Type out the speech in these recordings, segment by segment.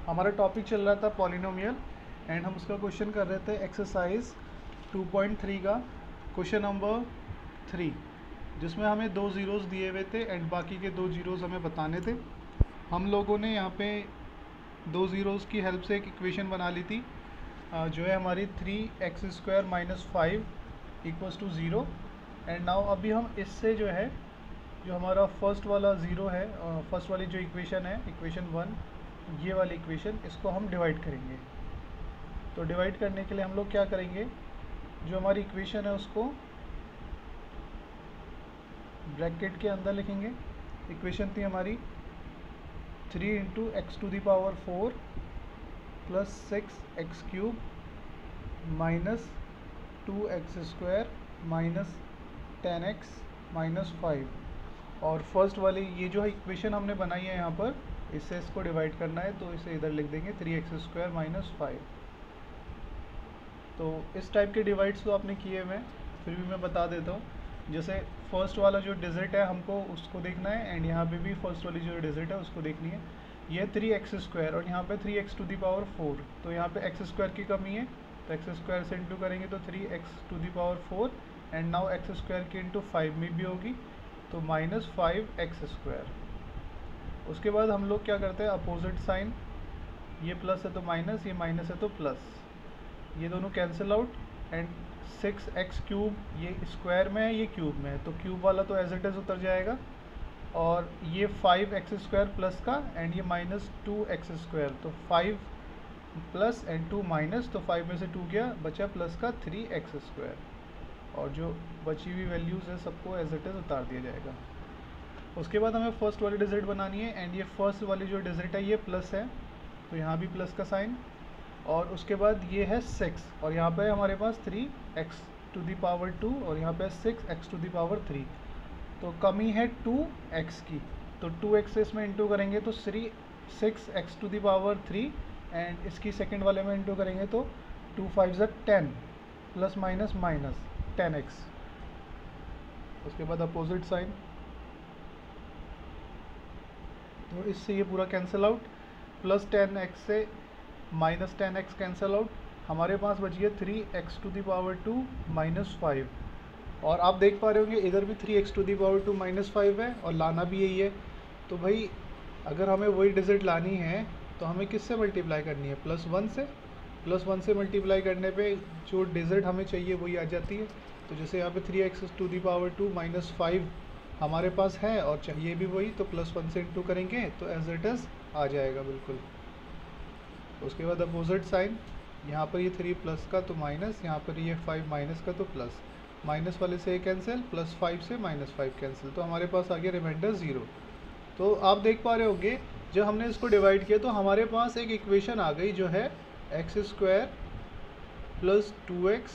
हमारा टॉपिक चल रहा था पॉलिनोमियल एंड हम उसका क्वेश्चन कर रहे थे एक्सरसाइज 2.3 का क्वेश्चन नंबर 3, जिसमें हमें दो ज़ीरोज़ दिए हुए थे एंड बाकी के दो ज़ीरोज़ हमें बताने थे। हम लोगों ने यहाँ पे दो ज़ीरोज़ की हेल्प से एक इक्वेशन बना ली थी जो है हमारी 3x² - 5 = 0। एंड नाउ अभी हम इससे जो है जो हमारा फर्स्ट वाला ज़ीरो है, फर्स्ट वाली जो इक्वेशन है इक्वेशन 1, ये वाली इक्वेशन, इसको हम डिवाइड करेंगे। तो डिवाइड करने के लिए हम लोग क्या करेंगे, जो हमारी इक्वेशन है उसको ब्रैकेट के अंदर लिखेंगे। इक्वेशन थी हमारी 3 × x⁴ + 6x³ - 2x² - 10x - 5। और फर्स्ट वाली ये जो है इक्वेशन हमने बनाई है यहाँ पर, इससे इसको डिवाइड करना है तो इसे इधर लिख देंगे 3x² - 5। तो इस टाइप के डिवाइड्स तो आपने किए हुए हैं, फिर भी मैं बता देता हूँ। जैसे फर्स्ट वाला जो डिजिट है हमको उसको देखना है एंड यहाँ पे भी फर्स्ट वाली जो डिजिट है उसको देखनी है। ये 3x² और यहाँ पे 3x⁴, तो यहाँ पे x² की कमी है तो x² से इंटू करेंगे तो 3x⁴। एंड नाउ x² की इंटू 5 में भी होगी तो -5x²। उसके बाद हम लोग क्या करते हैं, अपोजिट साइन, ये प्लस है तो माइनस, ये माइनस है तो प्लस, ये दोनों कैंसिल आउट। एंड 6x³ ये स्क्वायर में है, ये क्यूब में है, तो क्यूब वाला तो एज इट इज़ उतर जाएगा। और ये 5x² प्लस का एंड ये -2x², तो 5 प्लस एंड 2 माइनस, तो 5 में से 2 गया, बचा प्लस का 3x²। और जो बची हुई वैल्यूज़ है सबको एज इट इज़ उतार दिया जाएगा। उसके बाद हमें फर्स्ट वाली डिजिट बनानी है एंड ये फर्स्ट वाली जो डिजिट है ये प्लस है तो यहाँ भी प्लस का साइन। और उसके बाद ये है 6 और यहाँ पे हमारे पास 3x⁴ और यहाँ पे 6x⁴। तो कमी है 2x की, तो 2x से इसमें इंटू करेंगे तो 6x⁴ एंड इसकी सेकंड वाले में इंटू करेंगे तो 2 5 ज़ा 10 प्लस माइनस माइनस 10x। उसके बाद अपोजिट साइन, तो इससे ये पूरा कैंसिल आउट, प्लस 10x से माइनस 10x कैंसिल आउट, हमारे पास बची है 3x⁴ - 5। और आप देख पा रहे होंगे इधर भी 3x⁴ - 5 है और लाना भी यही है। तो भाई अगर हमें वही डिजिट लानी है तो हमें किससे मल्टीप्लाई करनी है, +1 से। +1 से मल्टीप्लाई करने पे जो डिजिट हमें चाहिए वही आ जाती है। तो जैसे यहाँ पे 3x⁴ - 5 हमारे पास है और चाहिए भी वही, तो +1 से इंटू करेंगे तो एज इट इज़ आ जाएगा बिल्कुल। उसके बाद अपोजिट साइन, यहाँ पर ये 3 प्लस का तो माइनस, यहाँ पर ये 5 माइनस का तो प्लस, माइनस वाले से कैंसिल, +5 से -5 कैंसिल, तो हमारे पास आ गया रिमाइंडर 0। तो आप देख पा रहे होंगे जब हमने इसको डिवाइड किया तो हमारे पास एक इक्वेशन आ गई जो है x² + 2x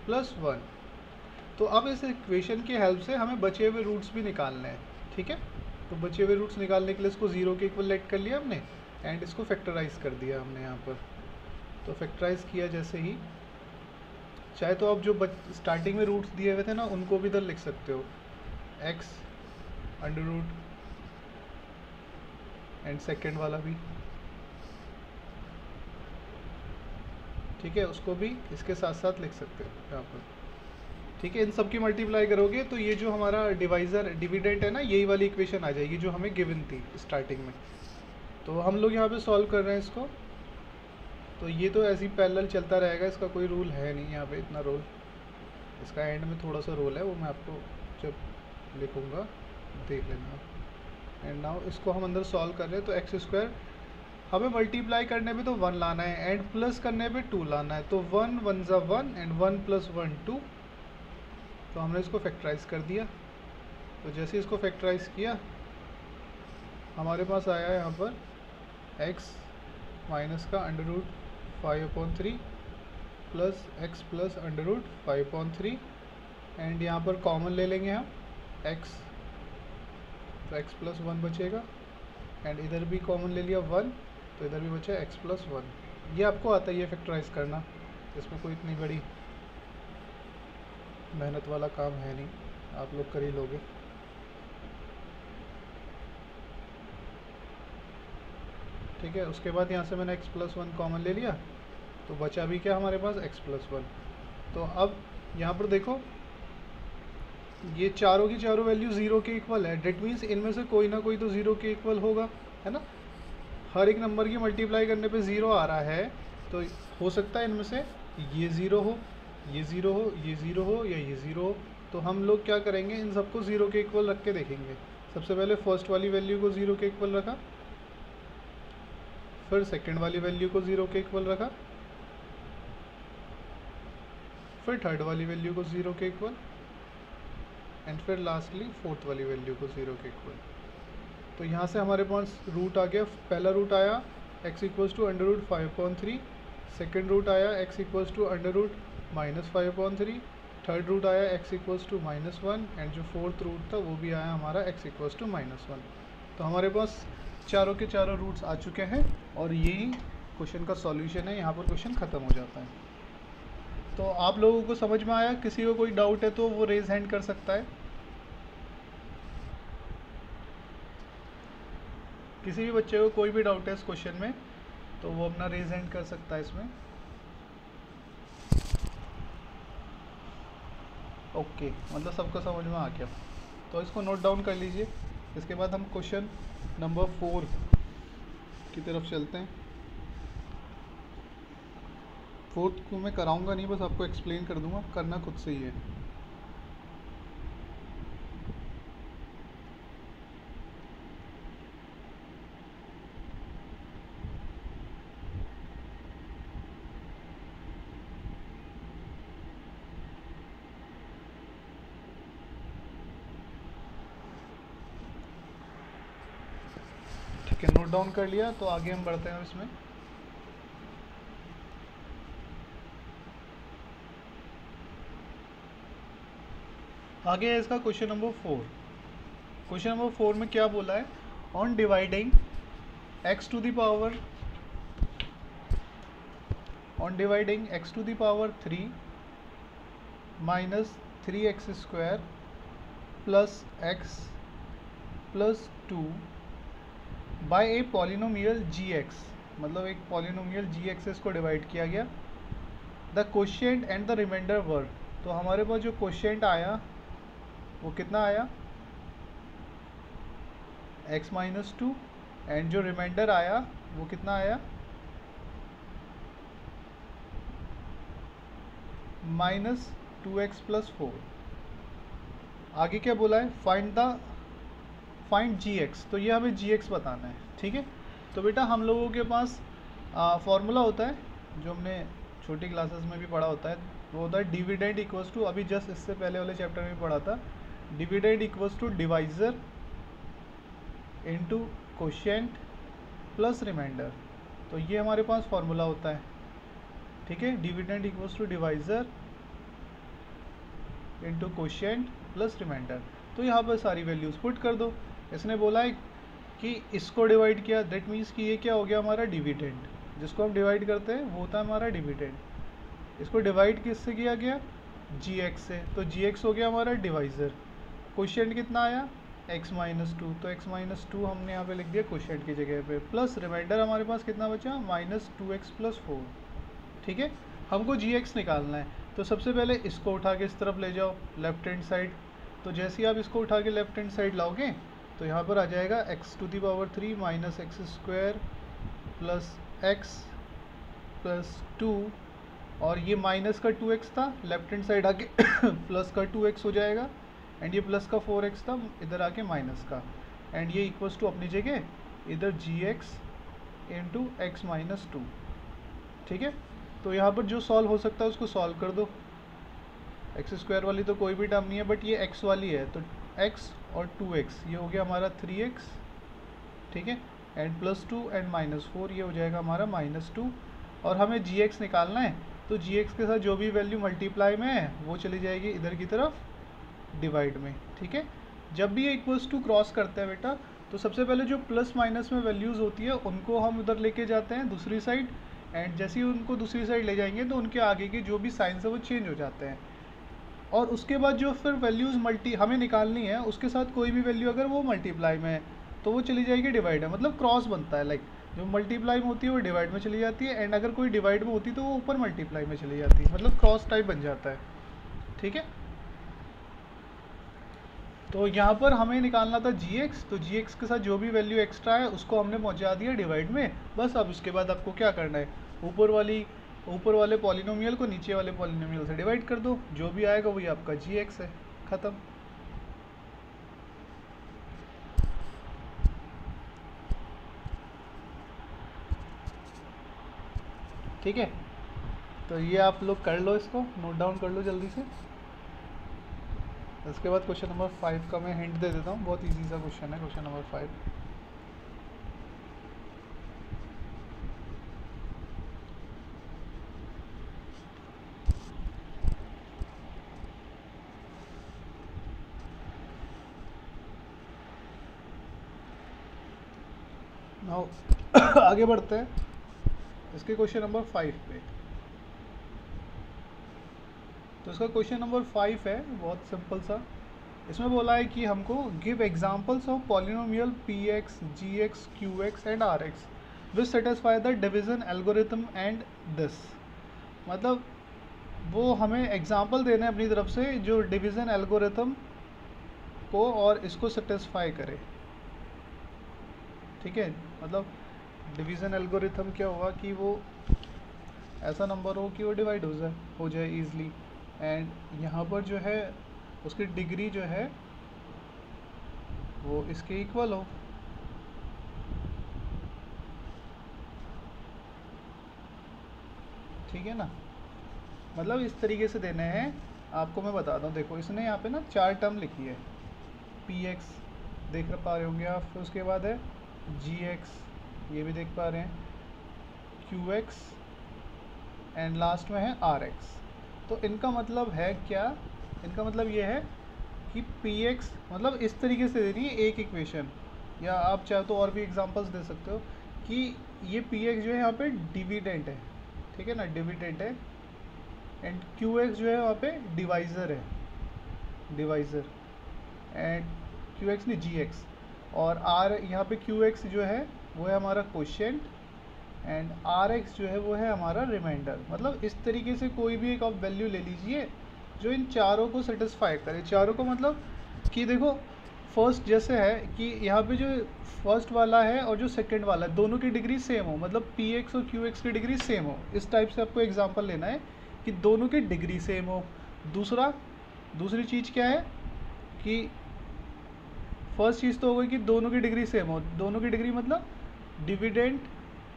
+ 1। तो अब इस इक्वेशन की हेल्प से हमें बचे हुए रूट्स भी निकालने हैं, ठीक है। तो बचे हुए रूट्स निकालने के लिए इसको 0 के इक्वल लेट कर लिया हमने एंड इसको फैक्टराइज कर दिया हमने यहाँ पर। तो फैक्टराइज किया जैसे ही, चाहे तो आप जो स्टार्टिंग में रूट्स दिए हुए थे ना उनको भी इधर लिख सकते हो, x√, एंड सेकेंड वाला भी, ठीक है, उसको भी इसके साथ साथ लिख सकते हो यहाँ पर, ठीक है। इन सब की मल्टीप्लाई करोगे तो ये जो हमारा डिविडेंट है ना, यही वाली इक्वेशन आ जाएगी जो हमें गिवन थी स्टार्टिंग में। तो हम लोग यहाँ पे सॉल्व कर रहे हैं इसको, तो ये तो ऐसे ही पैरेलल चलता रहेगा, इसका कोई रूल है नहीं यहाँ पे इतना रोल, इसका एंड में थोड़ा सा रोल है वो मैं आपको जब लिखूँगा देख लेना। एंड नाउ इसको हम अंदर सॉल्व कर रहे हैं, तो x² हमें मल्टीप्लाई करने पे तो 1 लाना है एंड प्लस करने पे 2 लाना है, तो 1 1 ज़ा 1 एंड 1 + 1 2। तो हमने इसको फैक्टराइज कर दिया। तो जैसे इसको फैक्टराइज किया हमारे पास आया यहाँ पर x माइनस का √5/3 प्लस x प्लस √5/3 एंड यहाँ पर कॉमन ले लेंगे हम x, तो x + 1 बचेगा एंड इधर भी कॉमन ले लिया 1, तो इधर भी बचा x + 1। ये आपको आता है ये फैक्टराइज करना, इसमें कोई इतनी बड़ी मेहनत वाला काम है नहीं, आप लोग कर ही लोगे। ठीक है। उसके बाद यहाँ से मैंने x+1 कॉमन ले लिया, तो बचा भी क्या हमारे पास x+1। तो अब यहाँ पर देखो ये चारों की चारों वैल्यू 0 के इक्वल है, डेट मीन्स इनमें से कोई ना कोई तो 0 के इक्वल होगा, है ना। हर एक नंबर की मल्टीप्लाई करने पे 0 आ रहा है, तो हो सकता है इनमें से ये 0 हो, ये 0 हो, ये 0 हो या ये 0 हो। तो हम लोग क्या करेंगे, इन सबको 0 के इक्वल रख के देखेंगे। सबसे पहले फर्स्ट वाली वैल्यू को 0 के इक्वल रखा, फिर सेकंड वाली वैल्यू को 0 के इक्वल रखा, फिर थर्ड वाली वैल्यू को 0 के इक्वल, एंड फिर लास्टली फोर्थ वाली वैल्यू को 0 के इक्वल। तो यहाँ से हमारे पास रूट आ गया। पहला रूट आया x = √5/3, सेकेंड रूट आया x = -5/3, थर्ड रूट आया x = -1, एंड जो फोर्थ रूट था वो भी आया हमारा x = -1। तो हमारे पास चारों के चारों रूट्स आ चुके हैं और यही क्वेश्चन का सॉल्यूशन है। यहाँ पर क्वेश्चन ख़त्म हो जाता है। तो आप लोगों को समझ में आया? किसी को कोई डाउट है तो वो रेज हैंड कर सकता है। किसी भी बच्चे को कोई भी डाउट है इस क्वेश्चन में तो वो अपना रेज हैंड कर सकता है इसमें। ओके, मतलब सबको समझ में आ गया। तो इसको नोट डाउन कर लीजिए। इसके बाद हम क्वेश्चन नंबर 4 की तरफ चलते हैं। फोर्थ को मैं कराऊंगा नहीं, बस आपको एक्सप्लेन कर दूंगा, करना खुद से ही है। ठीक है, नोट डाउन कर लिया, तो आगे हम बढ़ते हैं इसमें। आगे है इसका क्वेश्चन नंबर 4। क्वेश्चन नंबर 4 में क्या बोला है, on dividing x to the power 3 minus 3x² plus x plus 2 by a polynomial gx, मतलब एक पॉलिनोमियल gx इसको डिवाइड किया गया। The quotient and the remainder were, तो हमारे पास जो क्वोशिएंट आया वो कितना आया x-2, एंड जो रिमाइंडर आया वो कितना आया -2x + 4। आगे क्या बोला है, फाइंड gx, तो ये हमें gx बताना है। ठीक है, तो बेटा हम लोगों के पास फॉर्मूला होता है जो हमने छोटी क्लासेस में भी पढ़ा होता है, वो होता है डिविडेंड इक्वल्स टू, अभी जस्ट इससे पहले वाले चैप्टर में पढ़ा था, dividend equals to divisor into quotient plus remainder. तो ये हमारे पास फॉर्मूला होता है। ठीक है, dividend equals to divisor into quotient plus remainder. तो यहाँ पर सारी वैल्यूज़ पुट कर दो। इसने बोला है कि इसको डिवाइड किया, दैट मीन्स कि ये क्या हो गया हमारा डिविडेंड, जिसको हम डिवाइड करते हैं वो होता है हमारा डिविडेंड। इसको डिवाइड किससे किया गया, gx से, तो gx हो गया हमारा डिवाइज़र। क्वोशिएंट कितना आया x-2, तो x-2 हमने यहाँ पे लिख दिया क्वोशिएंट की जगह पे, प्लस रिमाइंडर हमारे पास कितना बचा -2x + 4। ठीक है, हमको gx निकालना है। तो सबसे पहले इसको उठा के इस तरफ ले जाओ लेफ्ट हैंड साइड। तो जैसे ही आप इसको उठा के लेफ्ट हैंड साइड लाओगे तो यहाँ पर आ जाएगा x⁻³ - x² + x + 2, और ये माइनस का 2x था, लेफ्ट हैंड साइड आके प्लस का 2x हो जाएगा, एंड ये प्लस का 4x था, इधर आके माइनस का, एंड ये इक्वल्स टू अपनी जगह इधर gx × x-2। ठीक है, तो यहाँ पर जो सॉल्व हो सकता है उसको सॉल्व कर दो। x² वाली तो कोई भी टर्म नहीं है, बट ये x वाली है, तो x और 2x ये हो गया हमारा 3x। ठीक है, एंड +2 एंड -4 ये हो जाएगा हमारा -2, और हमें gx निकालना है, तो gx के साथ जो भी वैल्यू मल्टीप्लाई में है वो चली जाएगी इधर की तरफ डिवाइड में। ठीक है, जब भी ये इक्वल्स टू क्रॉस करते हैं बेटा, तो सबसे पहले जो प्लस माइनस में वैल्यूज़ होती है उनको हम उधर लेके जाते हैं दूसरी साइड, एंड जैसे ही उनको दूसरी साइड ले जाएंगे तो उनके आगे के जो भी साइंस है वो चेंज हो जाते हैं। और उसके बाद जो फिर वैल्यूज़ हमें निकालनी है उसके साथ कोई भी वैल्यू अगर वो मल्टीप्लाई में है तो वो चली जाएगी डिवाइड में, मतलब क्रॉस बनता है, लाइक जो मल्टीप्लाई में होती है वो डिवाइड में चली जाती है, एंड अगर कोई डिवाइड में होती है तो वो ऊपर मल्टीप्लाई में चली जाती है, मतलब क्रॉस टाइप बन जाता है। ठीक है, तो यहाँ पर हमें निकालना था gx, तो gx के साथ जो भी वैल्यू एक्स्ट्रा है उसको हमने पहुँचा दिया डिवाइड में। बस अब उसके बाद आपको क्या करना है, ऊपर वाले पॉलिनोमियल को नीचे वाले पॉलिनोमियल से डिवाइड कर दो, जो भी आएगा वही आपका gx है, ख़त्म। ठीक है, तो ये आप लोग कर लो, इसको नोट डाउन कर लो जल्दी से। इसके बाद क्वेश्चन नंबर 5 का मैं हिंट दे देता हूँ, बहुत इजी सा क्वेश्चन है क्वेश्चन नंबर 5। नाउ आगे बढ़ते हैं इसके क्वेश्चन नंबर 5 पे। तो इसका क्वेश्चन नंबर 5 है, बहुत सिंपल सा। इसमें बोला है कि हमको give examples of polynomial px, gx, qx and rx which satisfy the division algorithm and this. मतलब वो हमें एग्जांपल देना है अपनी तरफ से जो डिवीजन एल्गोरिथम को और इसको सेटिस्फाई करे। ठीक है, मतलब डिवीज़न एल्गोरिथम क्या हुआ कि वो ऐसा नंबर हो कि वो डिवाइड हो जाए ईज़िली, एंड यहाँ पर जो है उसकी डिग्री जो है वो इसके इक्वल हो। ठीक है ना, मतलब इस तरीके से देने हैं आपको। मैं बता दूँ, देखो इसने यहाँ पे ना 4 टर्म लिखी है, px देख पा रहे होंगे आप, फिर उसके बाद है gx, ये भी देख पा रहे हैं, qx एंड लास्ट में है rx। तो इनका मतलब है क्या, इनका मतलब ये है कि px मतलब इस तरीके से देनी है एक इक्वेशन, या आप चाहे तो और भी एग्जांपल्स दे सकते हो कि ये px जो है यहाँ पे डिविडेंट है, ठीक है ना, डिविडेंट है, एंड qx जो है वहाँ पे डिवाइज़र है, डिवाइज़र, एंड qx नहीं gx, और r यहाँ पे qx जो है वो है हमारा क्वोशिएंट, एंड rx जो है वो है हमारा रिमाइंडर। मतलब इस तरीके से कोई भी एक आप वैल्यू ले लीजिए जो इन चारों को सेटिस्फाई करे। चारों को मतलब कि देखो फर्स्ट जैसे है कि यहाँ पे जो फर्स्ट वाला है और जो सेकंड वाला है दोनों की डिग्री सेम हो, मतलब px और qx की डिग्री सेम हो, इस टाइप से आपको एग्जांपल लेना है कि दोनों की डिग्री सेम हो। दूसरी चीज़ क्या है कि फर्स्ट चीज़ तो हो गई कि दोनों की डिग्री सेम हो, दोनों की डिग्री मतलब डिविडेंट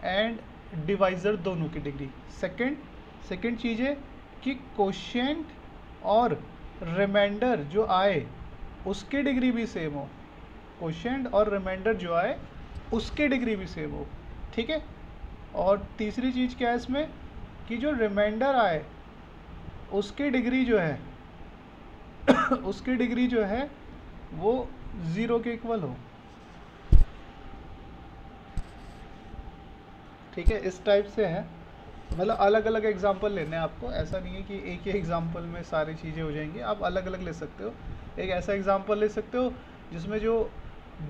एंड डिवाइज़र दोनों की डिग्री। सेकंड चीज़ है कि कोशिएंट और रिमाइंडर जो आए उसकी डिग्री भी सेम हो, कोशिएंट और रिमाइंडर जो आए उसकी डिग्री भी सेम हो। ठीक है, और तीसरी चीज़ क्या है इसमें कि जो रिमाइंडर आए उसकी डिग्री जो है उसकी डिग्री जो है वो 0 के इक्वल हो। ठीक है, इस टाइप से है, मतलब अलग अलग एग्जांपल लेने हैं आपको, ऐसा नहीं है कि एक ही एग्जांपल में सारी चीज़ें हो जाएंगी, आप अलग अलग ले सकते हो। एक ऐसा एग्जांपल ले सकते हो जिसमें जो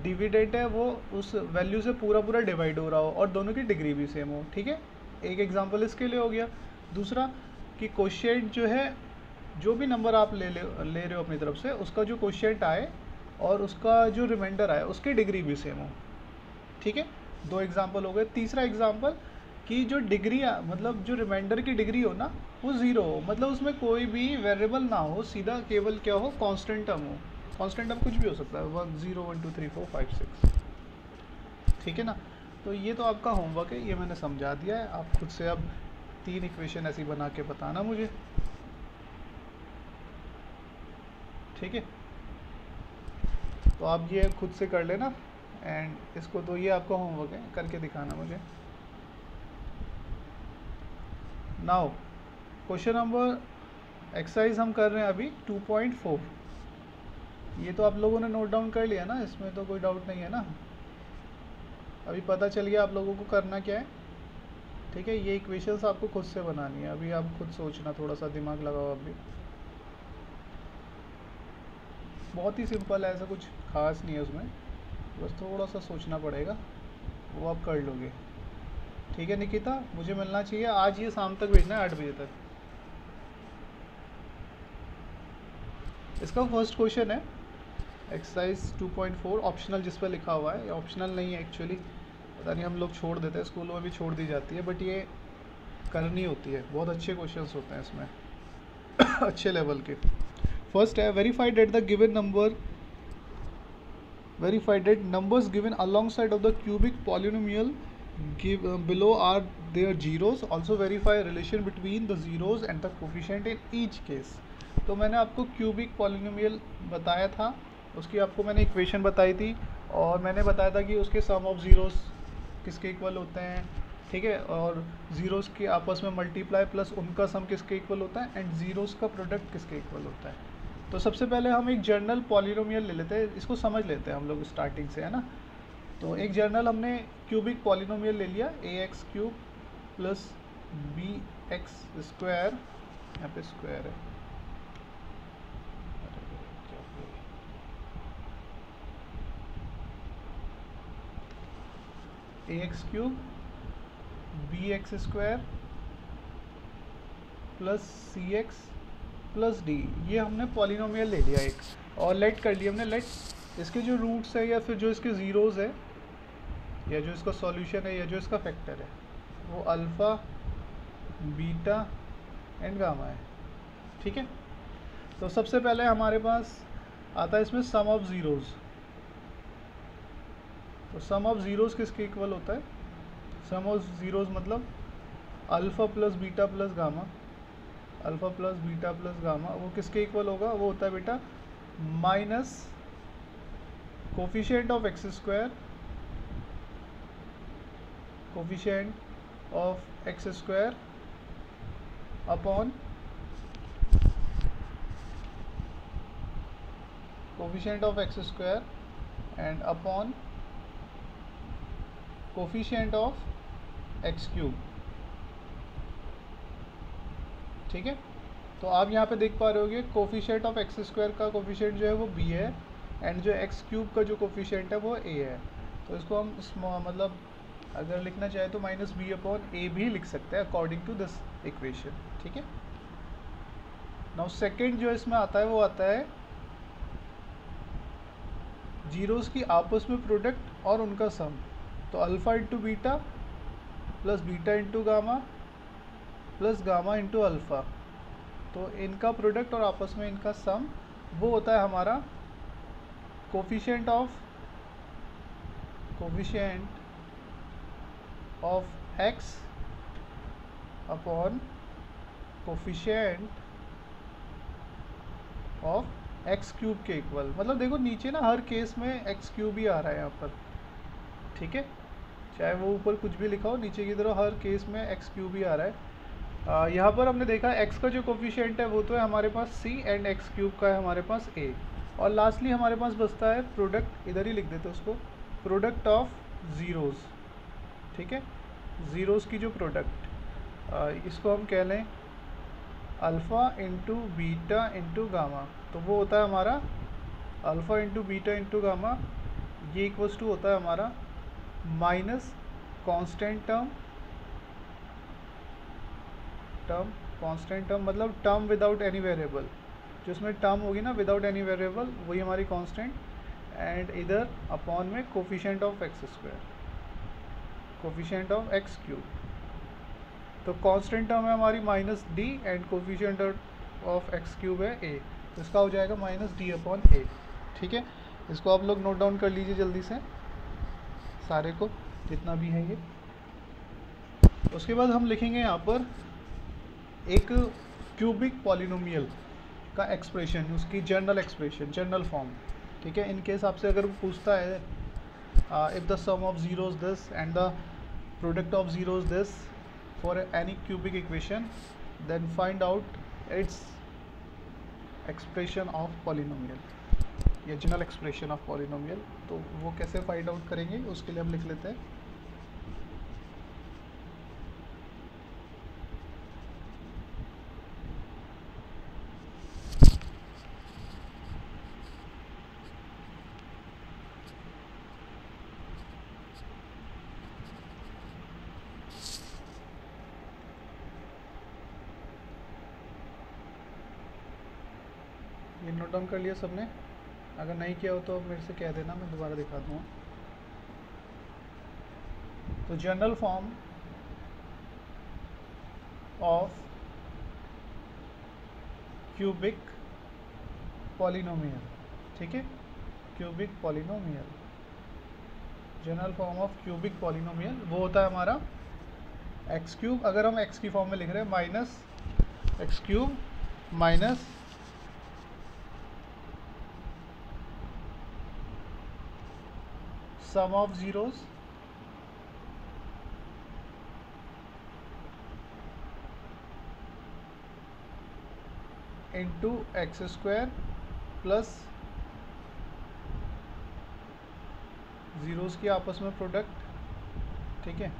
डिविडेंट है वो उस वैल्यू से पूरा डिवाइड हो रहा हो और दोनों की डिग्री भी सेम हो। ठीक है, एक एग्जांपल इसके लिए हो गया। दूसरा कि कोशिएंट जो है, जो भी नंबर आप ले रहे हो अपनी तरफ से, उसका जो कोशिएंट आए और उसका जो रिमाइंडर आए उसकी डिग्री भी सेम हो। ठीक है, 2 एग्जांपल हो गए। तीसरा एग्जांपल कि जो डिग्री मतलब जो रिमाइंडर की डिग्री हो ना वो 0 हो, मतलब उसमें कोई भी वेरिएबल ना हो, सीधा केवल क्या हो, कांस्टेंट टर्म हो। कांस्टेंट टर्म कुछ भी हो सकता है, 1 0 1 2 3 4 5 6। ठीक है ना, तो ये तो आपका होमवर्क है, ये मैंने समझा दिया है। आप खुद से अब 3 इक्वेशन ऐसी बना के बताना मुझे। ठीक है, तो आप ये खुद से कर लेना, एंड इसको तो ये आपका होमवर्क है, करके दिखाना मुझे। नाउ क्वेश्चन नंबर एक्सरसाइज हम कर रहे हैं अभी 2.4। ये तो आप लोगों ने नोट डाउन कर लिया ना, इसमें तो कोई डाउट नहीं है ना, अभी पता चल गया आप लोगों को करना क्या है। ठीक है, ये इक्वेशंस आपको खुद से बनानी है, अभी आप खुद सोचना, थोड़ा सा दिमाग लगाओ। अभी बहुत ही सिंपल है, ऐसा कुछ खास नहीं है उसमें। बस थोड़ा सा सोचना पड़ेगा, वो आप कर लोगे। ठीक है निकिता, मुझे मिलना चाहिए आज, ये शाम तक भेजना है 8 बजे तक। इसका फर्स्ट क्वेश्चन है एक्सरसाइज 2.4 ऑप्शनल, जिस पर लिखा हुआ है। ये ऑप्शनल नहीं है एक्चुअली, पता नहीं हम लोग छोड़ देते हैं, स्कूलों में भी छोड़ दी जाती है, बट ये करनी होती है। बहुत अच्छे क्वेश्चंस होते हैं इसमें अच्छे लेवल के। फर्स्ट है verified that the given number verified that numbers given alongside of the cubic polynomial below are their zeros. Also verify relation between the zeros and the coefficient in each case. तो मैंने आपको cubic polynomial बताया था, उसकी आपको मैंने equation बताई थी, और मैंने बताया था कि उसके सम ऑफ ज़ीरोस किसके इक्वल होते हैं, ठीक है, और ज़ीरोस के आपस में मल्टीप्लाई प्लस उनका सम किसके इक्वल होता है, एंड ज़ीरोस का प्रोडक्ट किसके इक्वल होता है। तो सबसे पहले हम एक जर्नल पॉलिनोमियल ले लेते हैं, इसको समझ लेते हैं हम लोग स्टार्टिंग से, है ना। तो एक जर्नल हमने क्यूबिक पॉलिनोमियल ले लिया, A X cube plus B X square, यहाँ पे स्क्वायर है, A X cube B X square plus C X plus D, ये हमने पॉलिनोमियल ले लिया एक, और लेट कर लिया हमने। लेट इसके जो रूट्स है या फिर जो इसके ज़ीरोज़ है या जो इसका सॉल्यूशन है या जो इसका फैक्टर है वो अल्फ़ा बीटा एंड गामा है। ठीक है, तो सबसे पहले हमारे पास आता है इसमें सम ऑफ ज़ीरोज़। तो सम ऑफ ज़ीरोज़ किसके इक्वल होता है, सम ऑफ ज़ीरोज़ मतलब alpha plus beta plus gamma, alpha plus beta plus gamma, वो किसके इक्वल होगा, वो होता है बेटा minus coefficient of X square, coefficient of X square upon coefficient of X square and upon coefficient of X cube. ठीक है, तो आप यहाँ पे देख पा रहे होगे कोफिशिएंट ऑफ एक्स स्क्वायर का कोफिशिएंट जो है वो b है, एंड जो एक्स क्यूब का जो कोफिशिएंट है वो a है। तो इसको हम मतलब अगर लिखना चाहे तो माइनस बी अपॉन ए भी लिख सकते हैं अकॉर्डिंग टू दिस इक्वेशन। ठीक है, नाउ सेकेंड जो इसमें आता है वो आता है जीरोस की आपस में प्रोडक्ट और उनका सम। तो alpha into beta plus beta into gamma plus gamma into alpha, तो इनका प्रोडक्ट और आपस में इनका सम वो होता है हमारा coefficient of x upon coefficient of X cube के इक्वल। मतलब देखो नीचे ना हर केस में एक्स क्यूब ही आ रहा है यहाँ पर। ठीक है, चाहे वो ऊपर कुछ भी लिखा हो, नीचे की तरफ हर केस में एक्स क्यूब ही आ रहा है। यहाँ पर हमने देखा x का जो कोफिशिएंट है वो तो है हमारे पास c एंड एक्स क्यूब का है हमारे पास a, और लास्टली हमारे पास बचता है प्रोडक्ट, इधर ही लिख देते हैं उसको, प्रोडक्ट ऑफ ज़ीरोज़। ठीक है, ज़ीरोज़ की जो प्रोडक्ट, इसको हम कह लें alpha into beta into gamma, तो वो होता है हमारा alpha into beta into gamma, ये इक्वल्स टू होता है हमारा माइनस कांस्टेंट टर्म मतलब टर्म विदाउट एनी वेरिएबल, जो इसमें टर्म होगी ना विदाउट एनी वेरिएबल वही हमारी कांस्टेंट, एंड इधर अपॉन में coefficient of X square, coefficient of X cube. तो कांस्टेंट टर्म है हमारी minus D and coefficient of X cube है ए, तो इसका हो जाएगा माइनस डी अपॉन ए। ठीक है, इसको आप लोग नोट डाउन कर लीजिए जल्दी से सारे को, जितना भी है ये। उसके बाद हम लिखेंगे यहाँ पर एक क्यूबिक पॉलिनोमियल का एक्सप्रेशन, उसकी जनरल एक्सप्रेशन, जनरल फॉर्म। ठीक है, इन केस आपसे अगर पूछता है if the sum of zeros this and the product of zeros this for any cubic equation, then find out its expression of polynomial या general expression of polynomial. तो वो कैसे फाइंड आउट करेंगे उसके लिए हम लिख लेते हैं नोट डाउन कर लिया सबने? अगर नहीं किया हो तो मेरे से कह देना, मैं दोबारा दिखा दूँगा। तो general form of cubic polynomial, ठीक है, cubic polynomial, general form of cubic polynomial वो होता है हमारा एक्स क्यूब। अगर हम एक्स की फॉर्म में लिख रहे हैं minus X cube minus sum of zeros into X square plus zeros की आपस में प्रोडक्ट, ठीक है,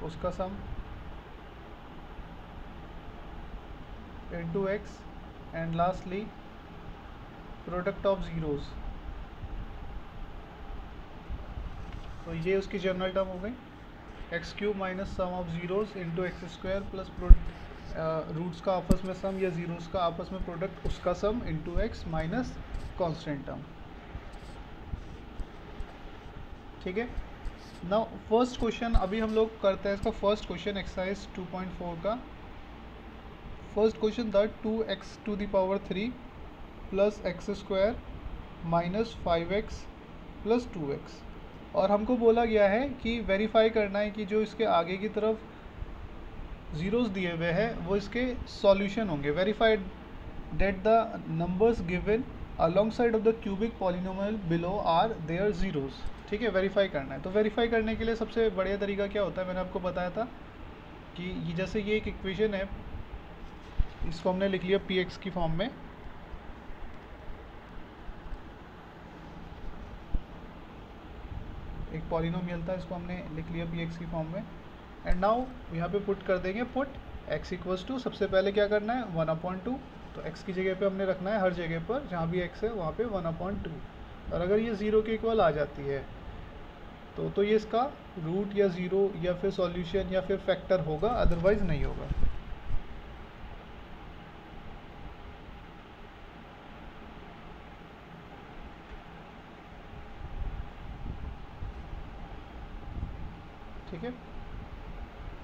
उसका sum into X and lastly product of zeros. तो ये उसकी जनरल टर्म हो गई, X cube minus sum of zeros into X square plus roots का आपस में सम या ज़ीरोज़ का आपस में प्रोडक्ट उसका sum into X minus constant term, ठीक है। नाउ फर्स्ट क्वेश्चन अभी हम लोग करते हैं इसका फर्स्ट क्वेश्चन एक्सरसाइज 2.4 का फर्स्ट क्वेश्चन था 2x to the power 3 plus X square minus 5x plus 2x, और हमको बोला गया है कि वेरीफाई करना है कि जो इसके आगे की तरफ ज़ीरोज़ दिए हुए हैं वो इसके सॉल्यूशन होंगे। Verified that the numbers given alongside of the cubic polynomial below are their zeros, ठीक है, वेरीफाई करना है। तो वेरीफाई करने के लिए सबसे बढ़िया तरीका क्या होता है, मैंने आपको बताया था कि ये जैसे ये एक इक्वेशन है, इसको हमने लिख लिया पी एक्स की फॉर्म में, एक पॉलिनोमियल था, इसको हमने लिख लिया पी एक्स की फॉर्म में, एंड नाउ यहाँ पे पुट कर देंगे, पुट x इक्वल्स टू, सबसे पहले क्या करना है 1/2, तो x की जगह पे हमने रखना है हर जगह पर जहाँ भी x है वहाँ पे 1/2, और अगर ये 0 के इक्वल आ जाती है तो ये इसका रूट या 0 या फिर सॉल्यूशन या फिर फैक्टर होगा, अदरवाइज नहीं होगा। ठीक है,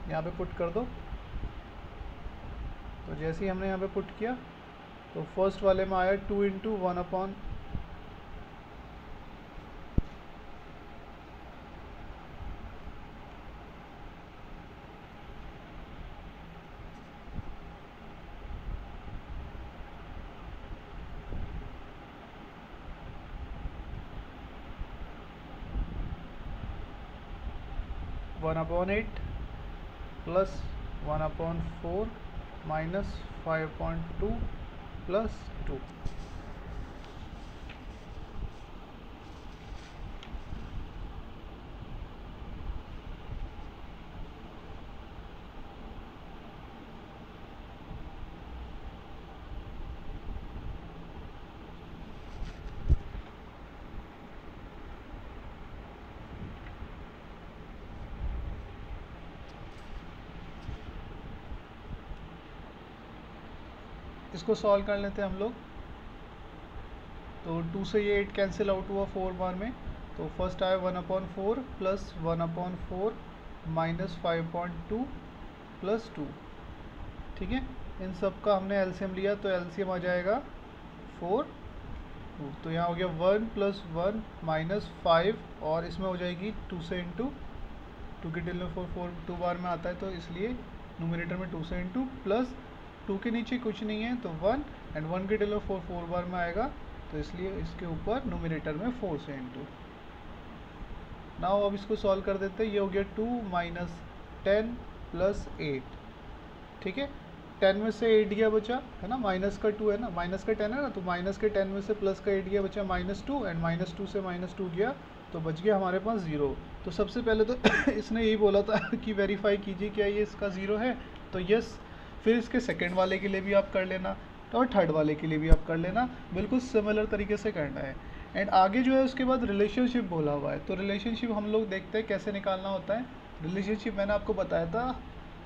यहाँ पे पुट कर दो। तो जैसे ही हमने यहाँ पे पुट किया तो फर्स्ट वाले में आया 2 into 1/, one upon 8 plus 1/4 minus 5.2 plus 2। इसको सॉल्व कर लेते हैं हम लोग। तो 2 से ये 8 कैंसिल आउट हुआ 4 बार में, तो फर्स्ट आया 1/4 प्लस 1/4 माइनस 5.2 प्लस 2, ठीक है। इन सब का हमने एलसीएम लिया तो एलसीएम आ जाएगा 4, 2, तो यहाँ हो गया 1 प्लस 1 माइनस 5, और इसमें हो जाएगी 2 से इंटू, 2 की टेबल में 4 2 बार में आता है तो इसलिए न्यूमरेटर में 2 से इंटू, प्लस 2 के नीचे कुछ नहीं है तो 1, एंड 1 की टेबल में 4 बार में आएगा तो इसलिए इसके ऊपर न्यूमरेटर में 4 से इंटू। नाउ अब इसको सॉल्व कर देते हैं। ये हो गया 2 माइनस 10 प्लस 8, ठीक है। 10 में से 8 गया बचा, है ना, माइनस का 2 है ना, माइनस का 10 है ना, तो माइनस के 10 में से प्लस का 8 गया, बचा -2, एंड -2 से -2 गया तो बच गया हमारे पास 0। तो सबसे पहले तो इसने यही बोला था कि वेरीफाई कीजिए क्या ये इसका 0 है, तो यस। फिर इसके सेकंड वाले के लिए भी आप कर लेना, तो और थर्ड वाले के लिए भी आप कर लेना, बिल्कुल सिमिलर तरीके से करना है। एंड आगे जो है उसके बाद रिलेशनशिप बोला हुआ है, तो रिलेशनशिप हम लोग देखते हैं कैसे निकालना होता है। रिलेशनशिप मैंने आपको बताया था,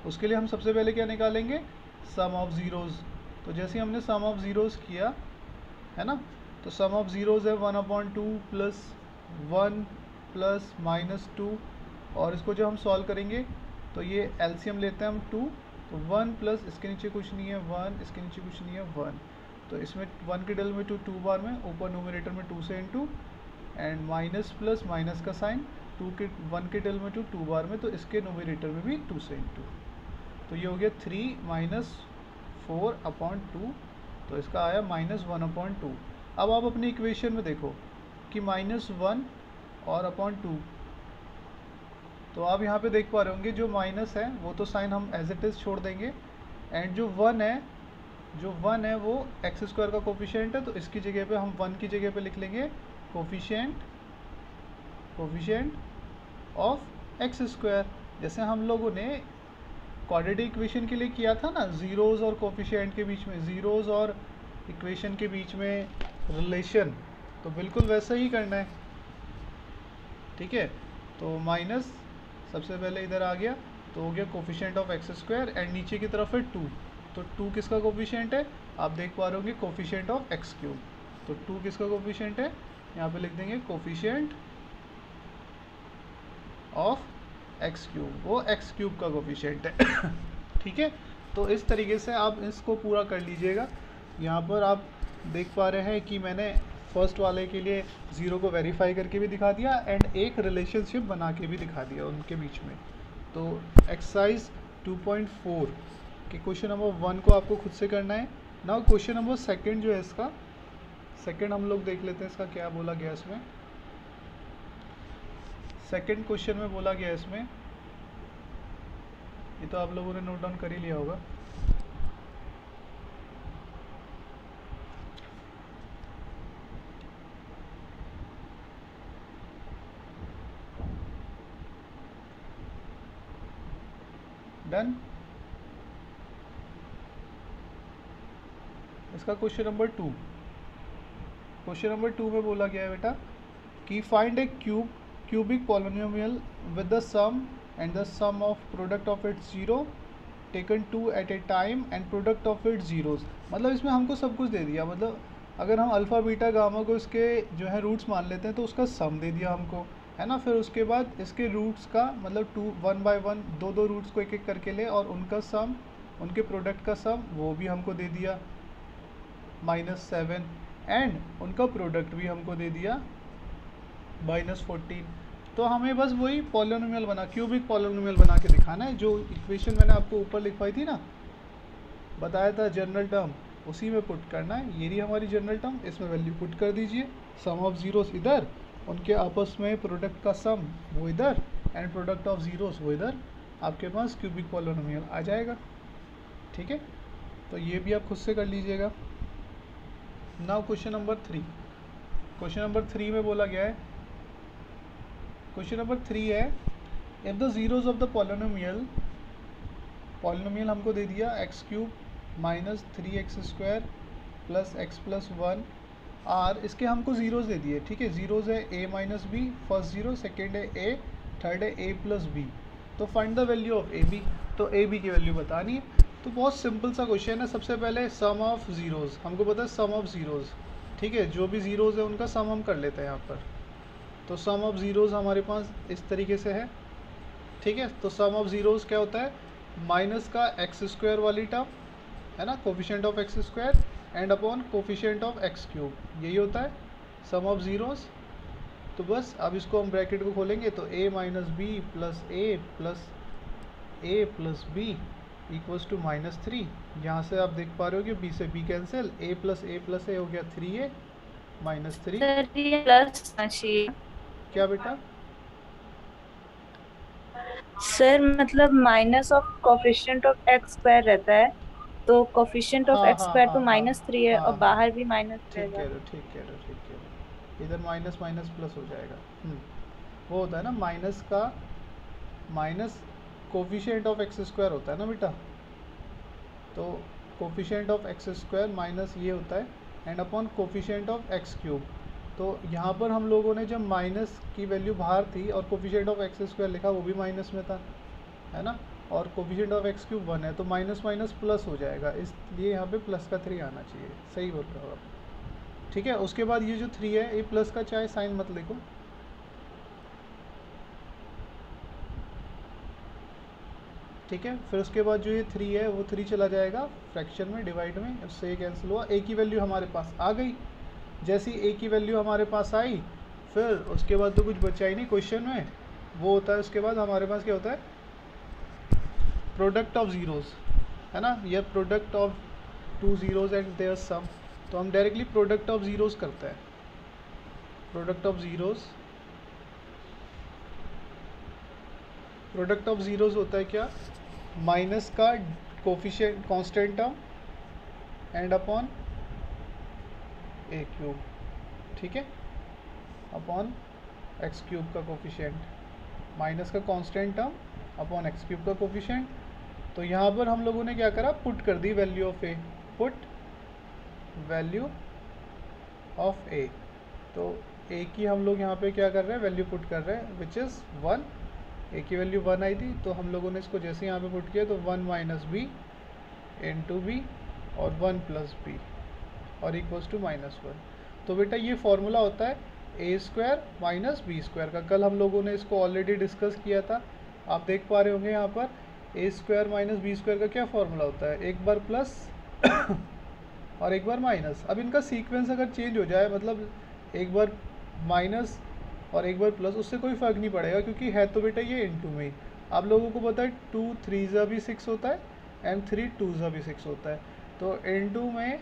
उसके लिए हम सबसे पहले क्या निकालेंगे, सम ऑफ ज़ीरोज़। तो जैसे हमने सम ऑफ ज़ीरोज़ किया है ना, तो सम ऑफ ज़ीरोज़ है 1/2 प्लस 1 प्लस -2, और इसको जब हम सॉल्व करेंगे तो ये एलसीएम लेते हैं हम 2, तो 1 प्लस इसके नीचे कुछ नहीं है 1, इसके नीचे कुछ नहीं है 1, तो इसमें 1 के डल में 2 बार में, ऊपर न्यूमरेटर में 2 से into, and minus plus minus का साइन 1 के डल में 2 बार में, तो इसके न्यूमरेटर में भी 2 से इंटू, तो ये हो गया 3 - 4/2, तो इसका आया -1/2। अब आप अपनी इक्वेशन में देखो कि -1 और /2, तो आप यहाँ पे देख पा रहे होंगे जो माइनस है वो तो साइन हम एज इट इज़ छोड़ देंगे, एंड जो 1 है वो x² का कोफिशिएंट है, तो इसकी जगह पे हम 1 की जगह पे लिख लेंगे कोफिशिएंट ऑफ x², जैसे हम लोगों ने क्वाड्रेटिक इक्वेशन के लिए किया था ना, ज़ीरोज़ और कोफिशिएंट के बीच में, ज़ीरोज़ और इक्वेशन के बीच में रिलेशन, तो बिल्कुल वैसा ही करना है। ठीक है, तो माइनस सबसे पहले इधर आ गया, तो हो गया कोफिशिएंट ऑफ x², एंड नीचे की तरफ है 2, तो 2 किसका कोफिशिएंट है, आप देख पा रहे होंगे कोफिशिएंट ऑफ x³, तो 2 किसका कोफिशिएंट है, यहाँ पे लिख देंगे कोफिशिएंट ऑफ x³, वो x³ का कोफिशिएंट है। ठीक है, तो इस तरीके से आप इसको पूरा कर लीजिएगा। यहाँ पर आप देख पा रहे हैं कि मैंने फर्स्ट वाले के लिए ज़ीरो को वेरीफाई करके भी दिखा दिया, एंड एक रिलेशनशिप बना के भी दिखा दिया उनके बीच में। तो एक्सरसाइज 2.4 कि क्वेश्चन नंबर 1 को आपको खुद से करना है। नाउ क्वेश्चन नंबर 2 जो है इसका सेकंड हम लोग देख लेते हैं, इसका क्या बोला गया इसमें। सेकंड क्वेश्चन में बोला गया इसमें, ये तो आप लोगों ने नोट डाउन कर ही लिया होगा। डन। इसका क्वेश्चन नंबर 2, क्वेश्चन नंबर 2 में बोला गया है बेटा कि find a cubic polynomial with the sum and the sum of product of its zero taken 2 at a time and product of its zeros. मतलब इसमें हमको सब कुछ दे दिया, मतलब अगर हम अल्फ़ा बीटा गामा को इसके जो है रूट्स मान लेते हैं तो उसका सम दे दिया हमको, है ना। फिर उसके बाद इसके रूट्स का मतलब 1 बाय 1 दो रूट्स को एक एक करके ले, और उनका सम, उनके प्रोडक्ट का सम वो भी हमको दे दिया -7, एंड उनका प्रोडक्ट भी हमको दे दिया -14। तो हमें बस वही पॉलिनोमियल बना, क्यूबिक पॉलिनोमियल बना के दिखाना है। जो इक्वेशन मैंने आपको ऊपर लिखवाई थी ना, बताया था जनरल टर्म, उसी में पुट करना है। ये रही हमारी जनरल टर्म, इसमें वैल्यू पुट कर दीजिए। सम ऑफ ज़ीरोस इधर, उनके आपस में प्रोडक्ट का सम वो इधर, एंड प्रोडक्ट ऑफ ज़ीरोस वो इधर, आपके पास क्यूबिक पॉलिनोमियल आ जाएगा। ठीक है, तो ये भी आप खुद से कर लीजिएगा। Now question number 3, question number 3 में बोला गया है, क्वेश्चन नंबर 3 है if the zeros of the polynomial हमको दे दिया x³ - 3x² plus x + 1 r, इसके हमको ज़ीरोज़ दे दिए। ठीक है, ज़ीरोज़ है a - b, first zero, second है a, थर्ड है a + b। तो find the value of ab, तो ab की वैल्यू बतानी है। तो बहुत सिंपल सा क्वेश्चन है। सबसे पहले सम ऑफ ज़ीरोज़, हमको पता है सम ऑफ ज़ीरोज़। ठीक है, जो भी ज़ीरोज़ है उनका सम हम कर लेते हैं यहाँ पर। तो सम ऑफ ज़ीरोज़ हमारे पास इस तरीके से है। ठीक है, तो सम ऑफ ज़ीरोज़ क्या होता है, माइनस का x² वाली टर्म, है ना, coefficient of x² and upon coefficient of x³, यही होता है सम ऑफ ज़ीरोज़। तो बस अब इसको हम ब्रैकेट को खोलेंगे तो a - b plus a plus b equals to -3। यहाँ से आप देख पा रहे हो कि b से b cancel, a plus a हो गया 3a -3। सर ये प्लस क्या बेटा? सर मतलब minus of coefficient of x² रहता है, तो कोफिशिएंट ऑफ x² तो -3 है और बाहर भी माइनस ठीक रहेगा। कह रहे हो, ठीक कह रहे हो, ठीक कह रहे हो। इधर माइनस माइनस प्लस हो जाएगा। वो होता है ना माइनस का, माइनस कोफिशिएंट ऑफ x² होता है ना बेटा, तो कोफिशिएंट ऑफ x² माइनस ये होता है and upon coefficient of x³। तो यहाँ पर हम लोगों ने जब माइनस की वैल्यू बाहर थी और कोफिशिएंट ऑफ x² लिखा, वो भी माइनस में था, है ना। और कोफिशिएंट ऑफ एक्स क्यूब 1 है, तो माइनस माइनस प्लस हो जाएगा, इसलिए यहाँ पे प्लस का 3 आना चाहिए। सही बोल रहे हो आप, ठीक है। उसके बाद ये जो 3 है, ये प्लस का चाहे साइन मत लिखो, ठीक है। फिर उसके बाद जो ये 3 है वो 3 चला जाएगा फ्रैक्शन में, डिवाइड में, उससे ये कैंसिल हुआ, ए की वैल्यू हमारे पास आ गई। जैसी ए की वैल्यू हमारे पास आई, फिर उसके बाद तो कुछ बचा ही नहीं क्वेश्चन में, वो होता है उसके बाद हमारे पास क्या होता है, प्रोडक्ट ऑफ ज़ीरोज़, है ना, ये product of 2 zeros and their sum. तो हम डायरेक्टली प्रोडक्ट ऑफ ज़ीरोज़ करते हैं। Product of zeros, product of zeros होता है क्या, माइनस का coefficient constant term and upon A cube, ठीक है, अपॉन एक्स क्यूब का कोफिशिएंट, माइनस का constant term upon X cube का कोफिशिएंट। तो यहाँ पर हम लोगों ने क्या करा, पुट कर दी value of A, put value of A. तो ए की हम लोग यहाँ पे क्या कर रहे हैं, वैल्यू पुट कर रहे हैं, विच इज़ 1। ए की वैल्यू 1 आई थी, तो हम लोगों ने इसको जैसे यहाँ पे पुट किया तो 1 माइनस बी इंटू बी और 1 प्लस बी और इक्वल्स टू -1। तो बेटा ये फॉर्मूला होता है ए स्क्वायर माइनस बी स्क्वायर का। कल हम लोगों ने इसको ऑलरेडी डिस्कस किया था, आप देख पा रहे होंगे यहाँ पर ए स्क्वायर माइनस बी स्क्वायर का क्या फॉर्मूला होता है, एक बार प्लस और एक बार माइनस। अब इनका सीक्वेंस अगर चेंज हो जाए, मतलब एक बार माइनस और एक बार प्लस, उससे कोई फ़र्क नहीं पड़ेगा, क्योंकि है तो बेटा ये इनटू में ही। आप लोगों को पता है 2 3 भी 6 होता है एंड 3 2 भी 6 होता है। तो इनटू में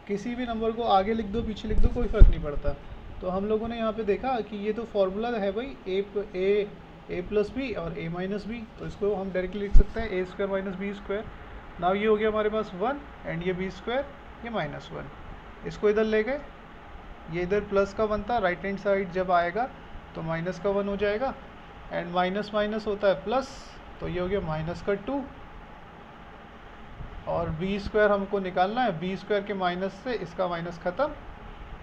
किसी भी नंबर को आगे लिख दो पीछे लिख दो, कोई फ़र्क नहीं पड़ता। तो हम लोगों ने यहाँ पे देखा कि ये तो फॉर्मूला है भाई, ए प्लस बी और ए माइनस बी, तो इसको हम डायरेक्टली लिख सकते हैं A square minus B square. Now ये हो गया हमारे पास 1 एंड ये बी स्क्वायर, ये -1। इसको इधर ले गए, ये इधर प्लस का 1 था, राइट हैंड साइड जब आएगा तो माइनस का 1 हो जाएगा, एंड माइनस माइनस होता है प्लस, तो ये हो गया माइनस का 2। और बी स्क्वायर हमको निकालना है, बी स्क्वायर के माइनस से इसका माइनस ख़त्म,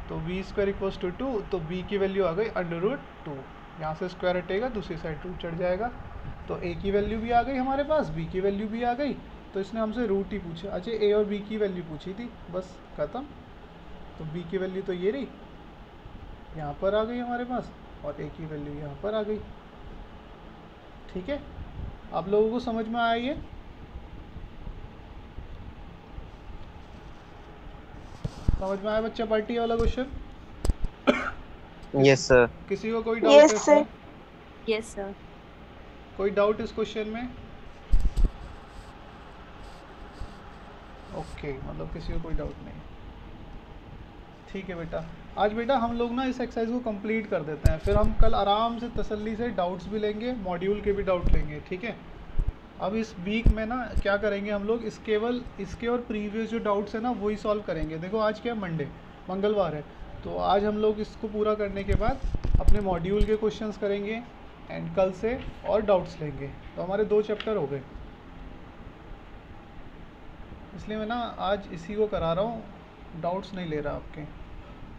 तो बी स्क्वायर इक्वल्स टू 2। तो बी की वैल्यू आ गई √2, यहाँ से स्क्वायर हटेगा दूसरी साइड रूट चढ़ जाएगा। तो ए की वैल्यू भी आ गई हमारे पास, बी की वैल्यू भी आ गई, तो इसने हमसे रूट ही पूछा। अच्छा, ए और बी की वैल्यू पूछी थी, बस ख़त्म। तो बी की वैल्यू तो ये रही, यहाँ पर आ गई हमारे पास, और ए की वैल्यू यहाँ पर आ गई, ठीक है। आप लोगों को समझ में आया ये? समझ में आया बच्चा पार्टी वाला क्वेश्चन? Yes sir. किसी को कोई डाउट है इसमें? Yes sir. कोई डाउट इस क्वेश्चन में? ओके, मतलब किसी को कोई डाउट नहीं, ठीक है बेटा। आज बेटा हम लोग ना इस एक्सरसाइज को कंप्लीट कर देते हैं, फिर हम कल आराम से तसल्ली से डाउट्स भी लेंगे, मॉड्यूल के भी डाउट लेंगे, ठीक है। अब इस वीक में ना क्या करेंगे हम लोग, इस केवल इसके और प्रीवियस जो डाउट्स है ना वही सॉल्व करेंगे। देखो आज क्या है, मंगलवार है, तो आज हम लोग इसको पूरा करने के बाद अपने मॉड्यूल के क्वेश्चंस करेंगे एंड कल से और डाउट्स लेंगे। तो हमारे 2 चैप्टर हो गए, इसलिए मैं ना आज इसी को करा रहा हूँ, डाउट्स नहीं ले रहा आपके।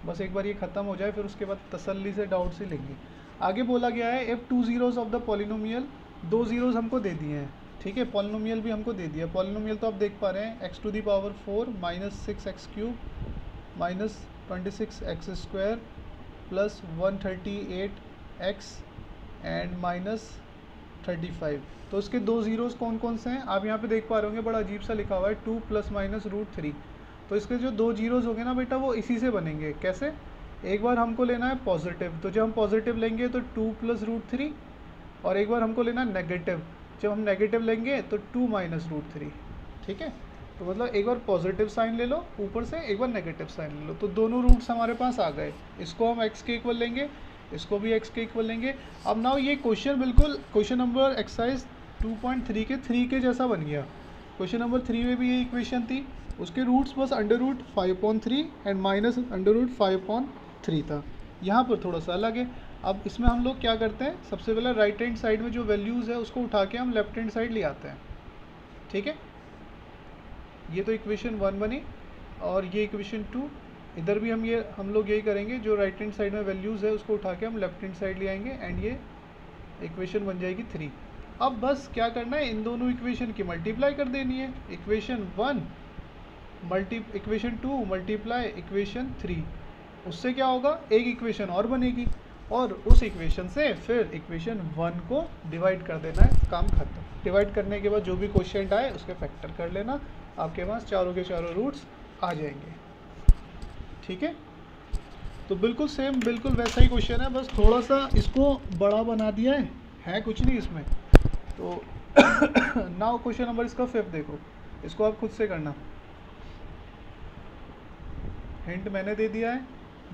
बस एक बार ये ख़त्म हो जाए, फिर उसके बाद तसल्ली से डाउट्स ही लेंगे। आगे बोला गया है if 2 zeros of the polynomial, 2 zeros हमको दे दिए हैं, ठीक है। पॉलिनोमियल भी हमको दे दिया। पॉलिनोमियल तो आप देख पा रहे हैं, x⁴ -6x³ -26x² plus 138x and -35। तो उसके 2 zeros कौन कौन से हैं आप यहाँ पे देख पा रहे होंगे, बड़ा अजीब सा लिखा हुआ है 2 ± √3। तो इसके जो 2 zeros होंगे ना बेटा, वो इसी से बनेंगे। कैसे? एक बार हमको लेना है पॉजिटिव, तो जब हम पॉजिटिव लेंगे तो 2 + √3, और एक बार हमको लेना है नेगेटिव, जब हम नेगेटिव लेंगे तो 2 - √3, ठीक है। तो मतलब एक बार पॉजिटिव साइन ले लो ऊपर से, एक बार नेगेटिव साइन ले लो, तो दोनों रूट्स हमारे पास आ गए। इसको हम x के इक्वल लेंगे, इसको भी x के इक्वल लेंगे। अब नाउ ये क्वेश्चन बिल्कुल क्वेश्चन नंबर एक्सरसाइज 2.3 के 3 के जैसा बन गया। क्वेश्चन नंबर 3 में भी ये इक्वेशन थी, उसके रूट्स बस √5/3 एंड -√5/3 था। यहाँ पर थोड़ा सा अलग है। अब इसमें हम लोग क्या करते हैं, सबसे पहले राइट हैंड साइड में जो वैल्यूज़ है उसको उठा के हम लेफ्ट हैंड साइड ले आते हैं, ठीक है। ये तो इक्वेशन 1 बनी, और ये इक्वेशन 2, इधर भी हम लोग यही करेंगे, जो राइट हैंड साइड में वैल्यूज़ है उसको उठा के हम लेफ्ट हैंड साइड ले आएंगे, एंड ये इक्वेशन बन जाएगी 3। अब बस क्या करना है, इन दोनों इक्वेशन की मल्टीप्लाई कर देनी है। इक्वेशन 1 इक्वेशन 2 मल्टीप्लाई इक्वेशन 3, उससे क्या होगा, एक इक्वेशन और बनेगी, और उस इक्वेशन से फिर इक्वेशन 1 को डिवाइड कर देना है, काम खत्म। डिवाइड करने के बाद जो भी क्वेश्चन आए उसके फैक्टर कर लेना, आपके पास चारों के चारों रूट्स आ जाएंगे। ठीक है, तो बिल्कुल सेम, बिल्कुल वैसा ही क्वेश्चन है, बस थोड़ा सा इसको बड़ा बना दिया है कुछ नहीं इसमें। तो नाउ क्वेश्चन नंबर इसका 5 देखो, इसको आप खुद से करना, हिंट मैंने दे दिया है,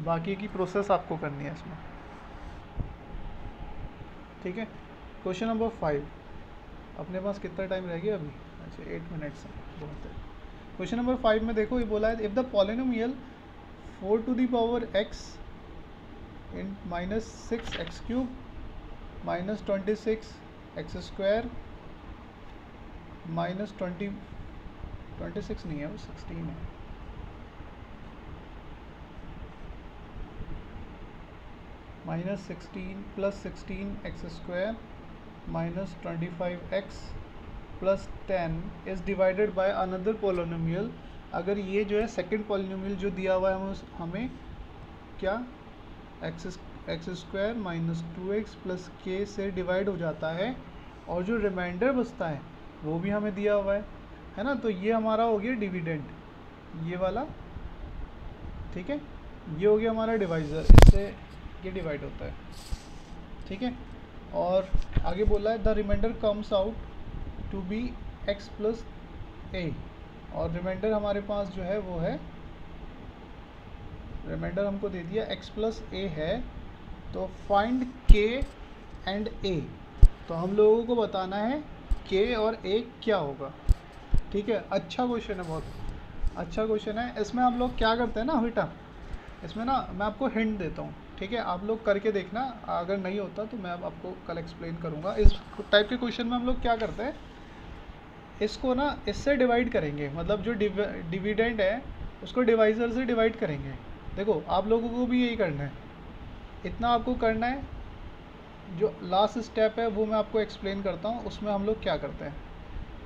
बाकी की प्रोसेस आपको करनी है इसमें। ठीक है, क्वेश्चन नंबर 5, अपने पास कितना टाइम रह गया अभी, अच्छा 8 मिनट्स है, बहुत है। क्वेश्चन नंबर 5 में देखो, ये बोला है if the polynomial 4 to the power x in minus 6x cube minus 26x square minus 26 नहीं है वो 16 है, minus 16 plus 16x square minus 25x plus 10 is divided by another polynomial। अगर ये जो है सेकंड पॉलिनोमियल जो दिया हुआ है हमें क्या x square minus 2x plus के से डिवाइड हो जाता है, और जो रिमाइंडर बचता है वो भी हमें दिया हुआ है ना। तो ये हमारा हो गया डिविडेंड, ये वाला, ठीक है, ये हो गया हमारा डिवाइज़र, इससे ये डिवाइड होता है। ठीक है, और आगे बोला है the remainder comes out to be x plus A, और रिमाइंडर हमारे पास जो है वो है, रिमाइंडर हमको दे दिया x प्लस ए है, तो फाइंड k एंड a, तो हम लोगों को बताना है k और a क्या होगा। ठीक है, अच्छा क्वेश्चन है, बहुत अच्छा क्वेश्चन है। इसमें हम लोग क्या करते हैं ना बेटा, इसमें ना मैं आपको हिंट देता हूँ, ठीक है, आप लोग करके देखना, अगर नहीं होता तो मैं अब आपको कल एक्सप्लेन करूँगा। इस टाइप के क्वेश्चन में हम लोग क्या करते हैं, इसको ना इससे डिवाइड करेंगे, मतलब जो डिविडेंड है उसको डिवाइज़र से डिवाइड करेंगे। देखो आप लोगों को भी यही करना है, इतना आपको करना है। जो लास्ट स्टेप है वो मैं आपको एक्सप्लेन करता हूँ, उसमें हम लोग क्या करते हैं।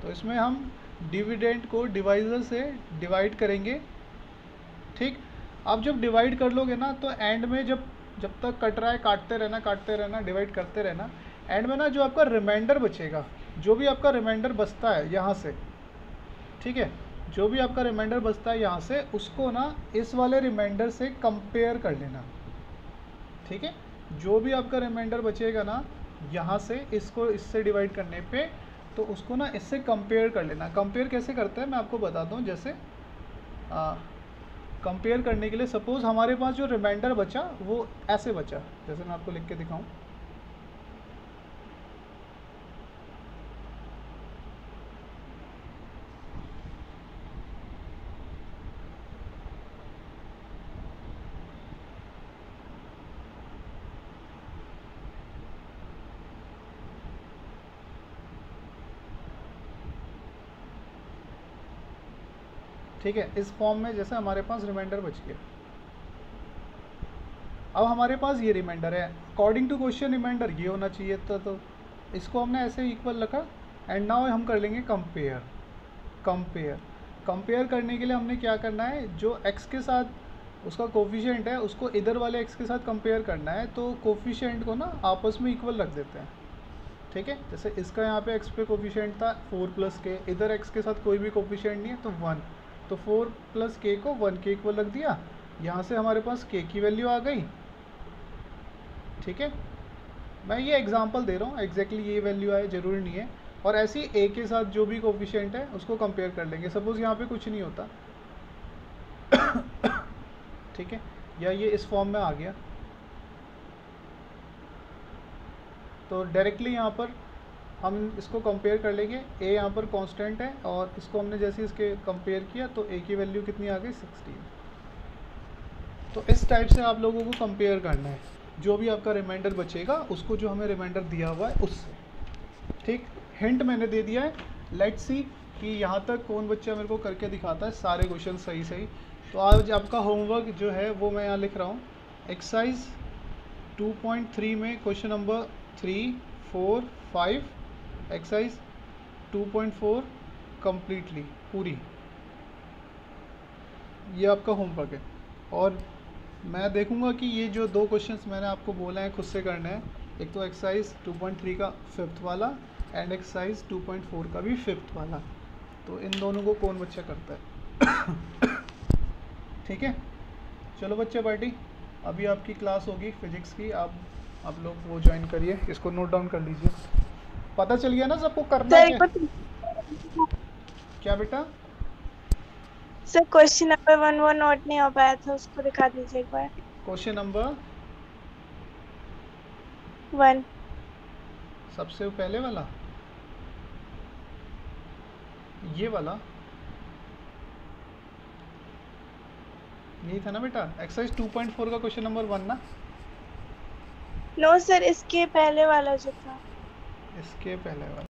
तो इसमें हम डिविडेंड को डिवाइज़र से डिवाइड करेंगे। ठीक, आप जब डिवाइड कर लोगे ना, तो एंड में जब तक कट रहा है काटते रहना, डिवाइड करते रहना, एंड में ना जो आपका रिमाइंडर बचेगा, जो भी आपका रिमाइंडर बचता है यहाँ से, ठीक है, जो भी आपका रिमाइंडर बचता है यहाँ से, उसको ना इस वाले रिमाइंडर से कंपेयर कर लेना। ठीक है, जो भी आपका रिमाइंडर बचेगा ना यहाँ से, इसको इससे डिवाइड करने पे, तो उसको ना इससे कंपेयर कर लेना। कंपेयर कैसे करते हैं मैं आपको बताता हूँ। जैसे कंपेयर करने के लिए सपोज़ हमारे पास जो रिमाइंडर बचा वो ऐसे बचा, जैसे मैं आपको लिख के दिखाऊँ। ठीक है, इस फॉर्म में जैसे हमारे पास रिमाइंडर बच गया। अब हमारे पास ये रिमाइंडर है, अकॉर्डिंग टू क्वेश्चन रिमाइंडर ये होना चाहिए था, तो इसको हमने ऐसे इक्वल रखा। एंड नाउ हम कर लेंगे कंपेयर। कंपेयर करने के लिए हमने क्या करना है, जो x के साथ उसका कोफिशिएंट है उसको इधर वाले x के साथ कंपेयर करना है। तो कोफिशिएंट को ना आपस में इक्वल रख देते हैं। ठीक है, जैसे इसका यहाँ पे x पे कोफिशिएंट था 4 प्लस के, इधर x के साथ कोई भी कोफिशिएंट नहीं है तो 1, तो 4 प्लस के को 1 के इक्वल रख दिया। यहाँ से हमारे पास k की वैल्यू आ गई। ठीक है, मैं ये एग्जांपल दे रहा हूँ, एग्जैक्टली ये वैल्यू आए ज़रूरी नहीं है। और ऐसे ही a के साथ जो भी कोफिशिएंट है उसको कंपेयर कर लेंगे। सपोज़ यहाँ पे कुछ नहीं होता ठीक है, या ये इस फॉर्म में आ गया, तो डायरेक्टली यहाँ पर हम इसको कंपेयर कर लेंगे। a यहाँ पर कांस्टेंट है, और इसको हमने जैसे इसके कंपेयर किया तो a की वैल्यू कितनी आ गई 16। तो इस टाइप से आप लोगों को कंपेयर करना है, जो भी आपका रिमाइंडर बचेगा उसको जो हमें रिमाइंडर दिया हुआ है उससे। ठीक, हिंट मैंने दे दिया है। लेट्स सी कि यहाँ तक कौन बच्चा मेरे को करके दिखाता है सारे क्वेश्चन सही। तो आज आपका होमवर्क जो है वो मैं यहाँ लिख रहा हूँ। एक्सरसाइज 2.3 में क्वेश्चन नंबर 3, 4, 5 एक्सरसाइज 2.4 कंप्लीटली पूरी, ये आपका होमवर्क है। और मैं देखूंगा कि ये जो 2 क्वेश्चंस मैंने आपको बोला है खुद से करना है, एक तो एक्सरसाइज 2.3 का 5th वाला एंड एक्सरसाइज 2.4 का भी 5th वाला, तो इन दोनों को कौन बच्चा करता है। ठीक है, चलो बच्चे पार्टी, अभी आपकी क्लास होगी फिजिक्स की, आप लोग वो ज्वाइन करिए, इसको नोट डाउन कर लीजिए। पता चल गया ना सबको करना सर क्या? क्या बेटा? सर क्वेश्चन नंबर 1 वो नोट नहीं हो पाया था, उसको दिखा दीजिए एक बार। क्वेश्चन नंबर 1 सबसे पहले वाला, ये वाला, यही था ना बेटा, एक्सरसाइज 2.4 का क्वेश्चन नंबर 1 ना? नो सर, इसके पहले वाला जो था। इसके पहले वाला